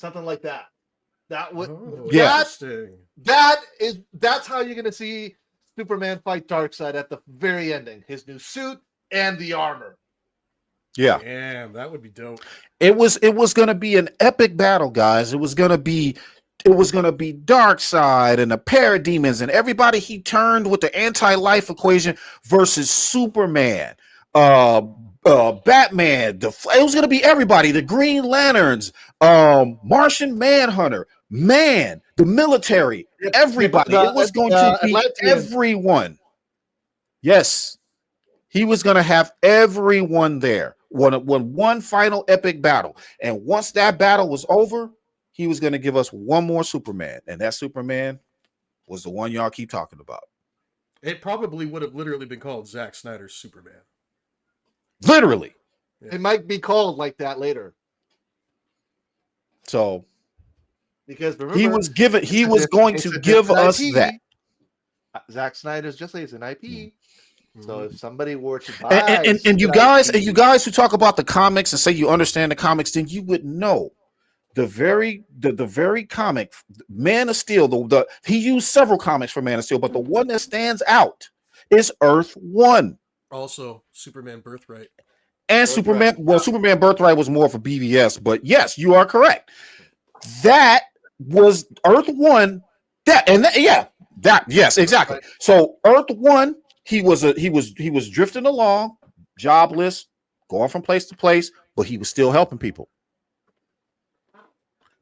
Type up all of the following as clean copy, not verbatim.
something like that. That would interesting. That's how you're gonna see Superman fight Darkseid at the very ending. His new suit and the armor. Yeah. Damn, that would be dope. It was going to be an epic battle, guys. It was going to be Darkseid and the parademons and everybody he turned with the anti-life equation versus Superman, Batman. It was going to be everybody. The Green Lanterns, Martian Manhunter, the military, everybody. It was going to be everyone. Yes, he was going to have everyone there. One final epic battle, and once that battle was over, he was going to give us one more Superman, and that Superman was the one y'all keep talking about. It probably would have literally been called Zack Snyder's Superman. Literally. Yeah. It might be called like that later. So, because remember, he was going to give us that. Zack Snyder's just like it's an IP. Mm-hmm. So if somebody were to buy and you guys who talk about the comics and say you understand the comics, then you would know the very comic Man of Steel. He used several comics for Man of Steel, but the one that stands out is Earth 1. Also, Superman Birthright. And Superman. Well, Superman Birthright was more for BVS, but yes, you are correct. That was Earth 1. Yes, exactly. So Earth 1. He was drifting along, jobless, going from place to place, but he was still helping people.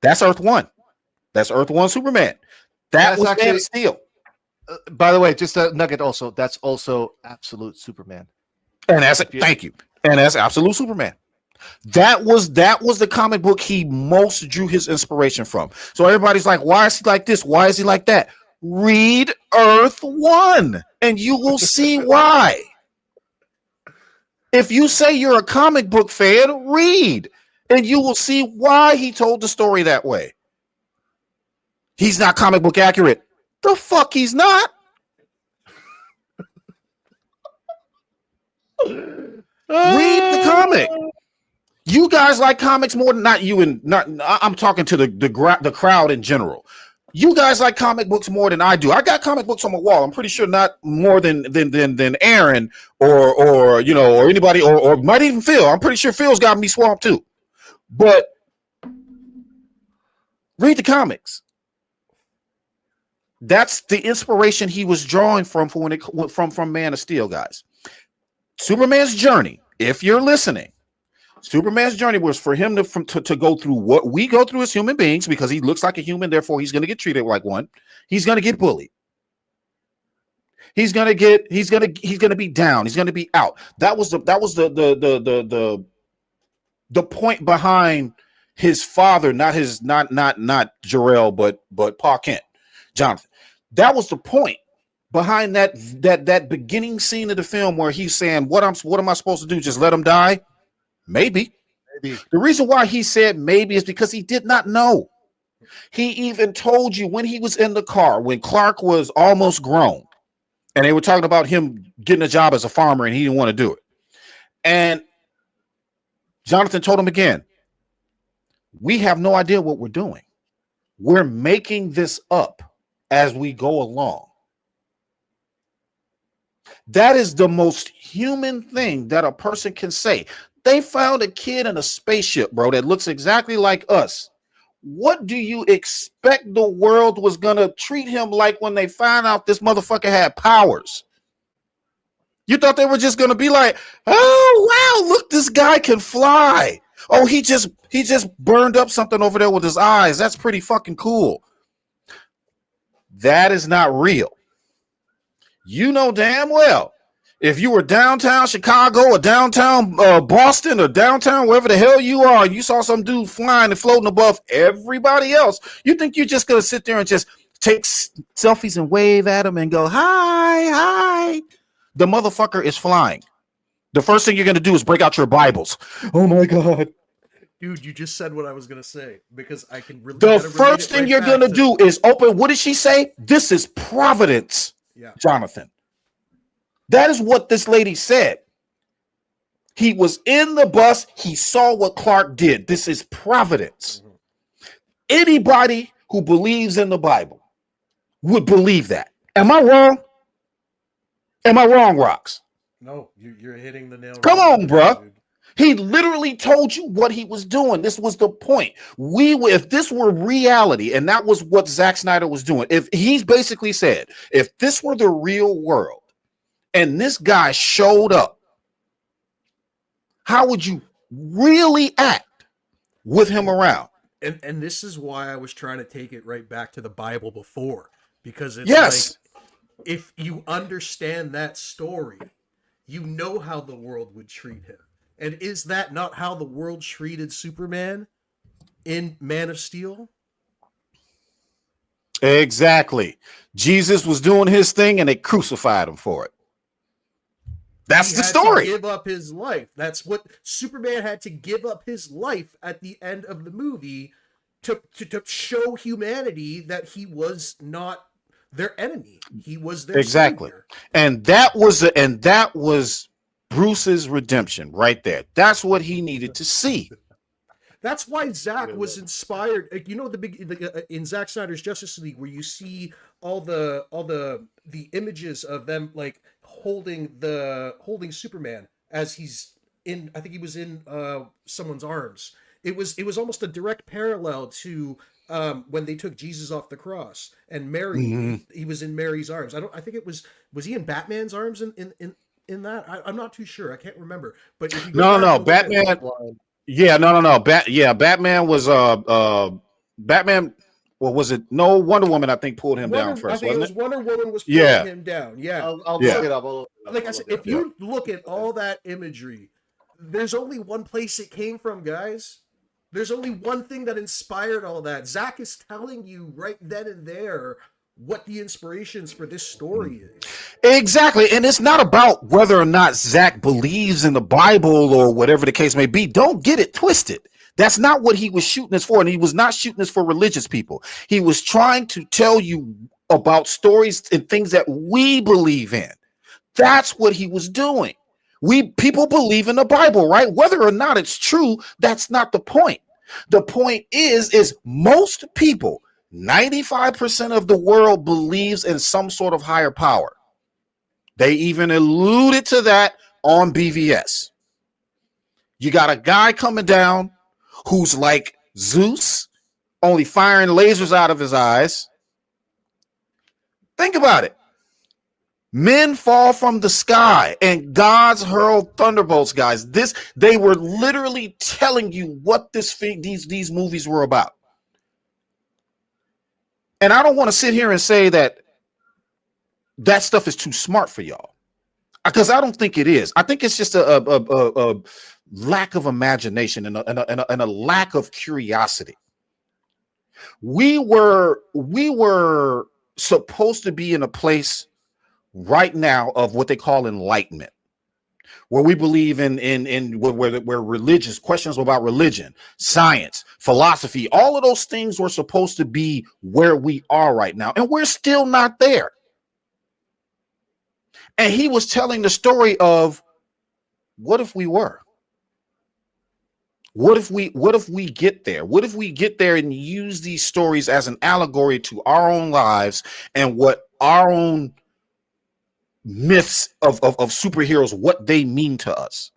That's Earth 1. That's Earth 1 Superman. That was Man of Steel. By the way, just a nugget also, that's also Absolute Superman. And thank you. And that's Absolute Superman. That was the comic book he most drew his inspiration from. So everybody's like, why is he like this? Why is he like that? Read Earth 1 and you will see why. If you say you're a comic book fan, read and you will see why he told the story that way. He's not comic book accurate. The fuck he's not. Read the comic. You guys like comics more than I'm talking to the crowd in general. You guys like comic books more than I do. I got comic books on my wall. I'm pretty sure not more than Aaron or anybody or might even Phil. I'm pretty sure Phil's got me swamped too. But read the comics. That's the inspiration he was drawing from Man of Steel, guys. Superman's journey, if you're listening, Superman's journey was for him to go through what we go through as human beings, because he looks like a human, therefore he's going to get treated like one. He's going to get bullied. He's going to be down. He's going to be out. That was the point behind his father, not Jor-El, but Pa Kent, Jonathan. That was the point behind that beginning scene of the film where he's saying, what am I supposed to do? Just let him die? Maybe. The reason why he said maybe is because he did not know. He even told you when he was in the car, when Clark was almost grown, and they were talking about him getting a job as a farmer and he didn't want to do it. And Jonathan told him again, we have no idea what we're doing. We're making this up as we go along. That is the most human thing that a person can say. They found a kid in a spaceship, bro, that looks exactly like us. What do you expect the world was going to treat him like when they found out this motherfucker had powers? You thought they were just going to be like, oh, wow, look, this guy can fly. Oh, he just burned up something over there with his eyes. That's pretty fucking cool. That is not real. You know damn well, if you were downtown Chicago or downtown Boston or downtown wherever the hell you are, and you saw some dude flying and floating above everybody else, you think you're just going to sit there and just take selfies and wave at him and go, hi. The motherfucker is flying. The first thing you're going to do is break out your Bibles. Oh, my God. Dude, you just said what I was going to say, because I can really... The first thing you're going to do is open... What did she say? This is providence, Jonathan. That is what this lady said. He was in the bus. He saw what Clark did. This is providence. Anybody who believes in the Bible would believe that. Am I wrong? Am I wrong, Rocks? No, you're hitting the nail. Come right on, on, bruh. dude. He literally told you what he was doing. This was the point. If this were reality, and that was what Zack Snyder was doing, if he's basically said, if this were the real world and this guy showed up, how would you really act with him around? And this is why I was trying to take it right back to the Bible before, because it's Yes. like, if you understand that story, you know how the world would treat him. And is that not how the world treated Superman in Man of Steel? Exactly. Jesus was doing his thing and they crucified him for it. That's He the had story. to give up his life. That's what Superman had to give up his life at the end of the movie to show humanity that he was not their enemy. He was their Exactly. savior. And that was Bruce's redemption right there. That's what he needed to see. That's why Zack was inspired. You know, in Zack Snyder's Justice League, where you see all the images of them like holding Superman as he's in. I think he was in someone's arms. It was almost a direct parallel to when they took Jesus off the cross and Mary. Mhm. He was in Mary's arms. I think it was he in Batman's arms in that? I'm not too sure. I can't remember. But if you go No, back and look at- Batman. Yeah, no. Batman was Batman. What was it? No, Wonder Woman, I think, pulled him down first, I think wasn't it? Wonder Woman was pulling Yeah. him down. Yeah. I'll Yeah. look it up. Like I said, if you look at all that imagery, there's only one place it came from, guys. There's only one thing that inspired all that. Zack is telling you right then and there what the inspirations for this story is. Exactly. And it's not about whether or not Zack believes in the Bible or whatever the case may be. Don't get it twisted. That's not what he was shooting this for. And he was not shooting this for religious people. He was trying to tell you about stories and things that we believe in. That's what he was doing. People believe in the Bible, right? Whether or not it's true, that's not the point. The point is most people, 95% of the world believes in some sort of higher power. They even alluded to that on BVS. You got a guy coming down who's like Zeus, only firing lasers out of his eyes. Think about it. Men fall from the sky and gods hurl thunderbolts, guys. They were literally telling you what these movies were about. And I don't want to sit here and say that stuff is too smart for y'all, because I don't think it is. I think it's just a lack of imagination and a lack of curiosity. We were supposed to be in a place right now of what they call enlightenment, where we believe in where religious questions about religion, science, philosophy, all of those things were supposed to be where we are right now, and we're still not there. And he was telling the story of, what if we were? What if we get there? What if we get there and use these stories as an allegory to our own lives and what our own myths of superheroes, what they mean to us?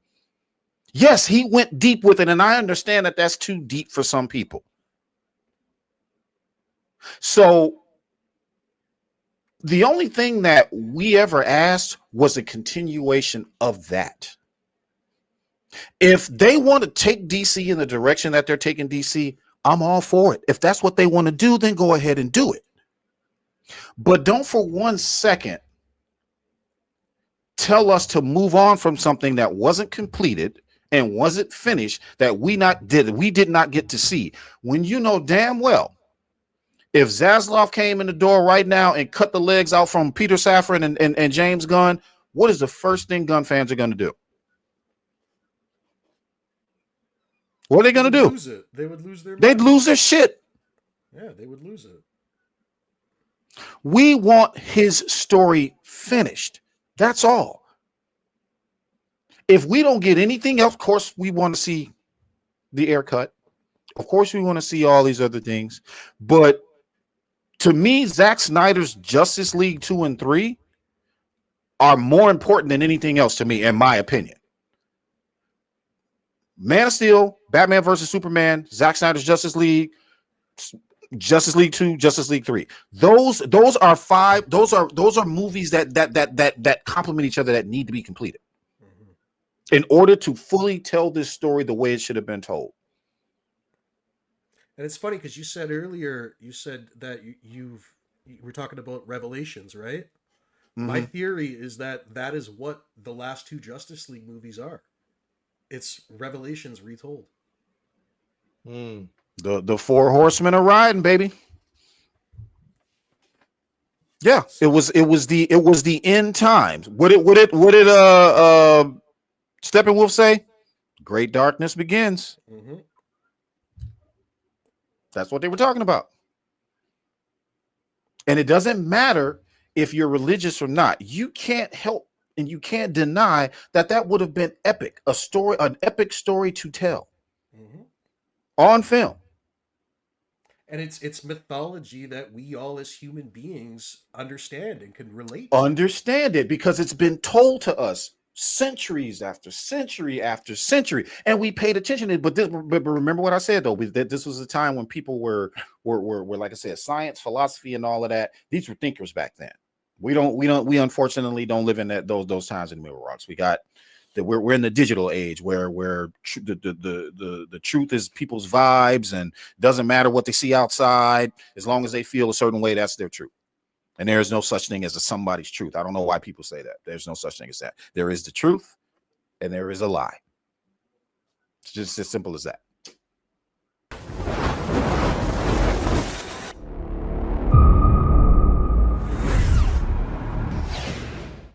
Yes, he went deep with it, and I understand that that's too deep for some people. So the only thing that we ever asked was a continuation of that. If they want to take DC in the direction that they're taking DC, I'm all for it. If that's what they want to do, then go ahead and do it. But don't for 1 second tell us to move on from something that wasn't completed and wasn't finished, that we did not get to see, when you know damn well if Zaslav came in the door right now and cut the legs out from Peter Safran and James Gunn, what is the first thing Gunn fans are going to do? What are they going to do? Lose it. They would lose their mind. They'd lose their shit. Yeah, they would lose it. We want his story finished. That's all. If we don't get anything else, of course, we want to see the air cut, Of course, we want to see all these other things, but to me, Zack Snyder's Justice League 2 and 3 are more important than anything else to me, in my opinion. Man of Steel, Batman versus Superman, Zack Snyder's Justice League 2, Justice League 3. Those are five. Those are movies that complement each other, that need to be completed in order to fully tell this story the way it should have been told. And it's funny because you said earlier, you said that you were talking about Revelations, right? My theory is that that is what the last two Justice League movies are. It's Revelations retold. The four horsemen are riding, baby. Yeah, it was the end times. What did Steppenwolf say? Great darkness begins. That's what they were talking about. And it doesn't matter if you're religious or not. You can't help and you can't deny that would have been epic. An epic story to tell on film. And it's mythology that we all as human beings understand and can relate to. Understand it because it's been told to us centuries after century after century, and we paid attention to it. But remember what I said though, that this was a time when people were like I said, science, philosophy, and all of that. These were thinkers back then. We unfortunately don't live in those times in Middle Rocks. We're in the digital age where the truth is people's vibes, and doesn't matter what they see outside, as long as they feel a certain way, that's their truth. And there is no such thing as somebody's truth. I don't know why people say that. There's no such thing as that. There is the truth and there is a lie. It's just as simple as that.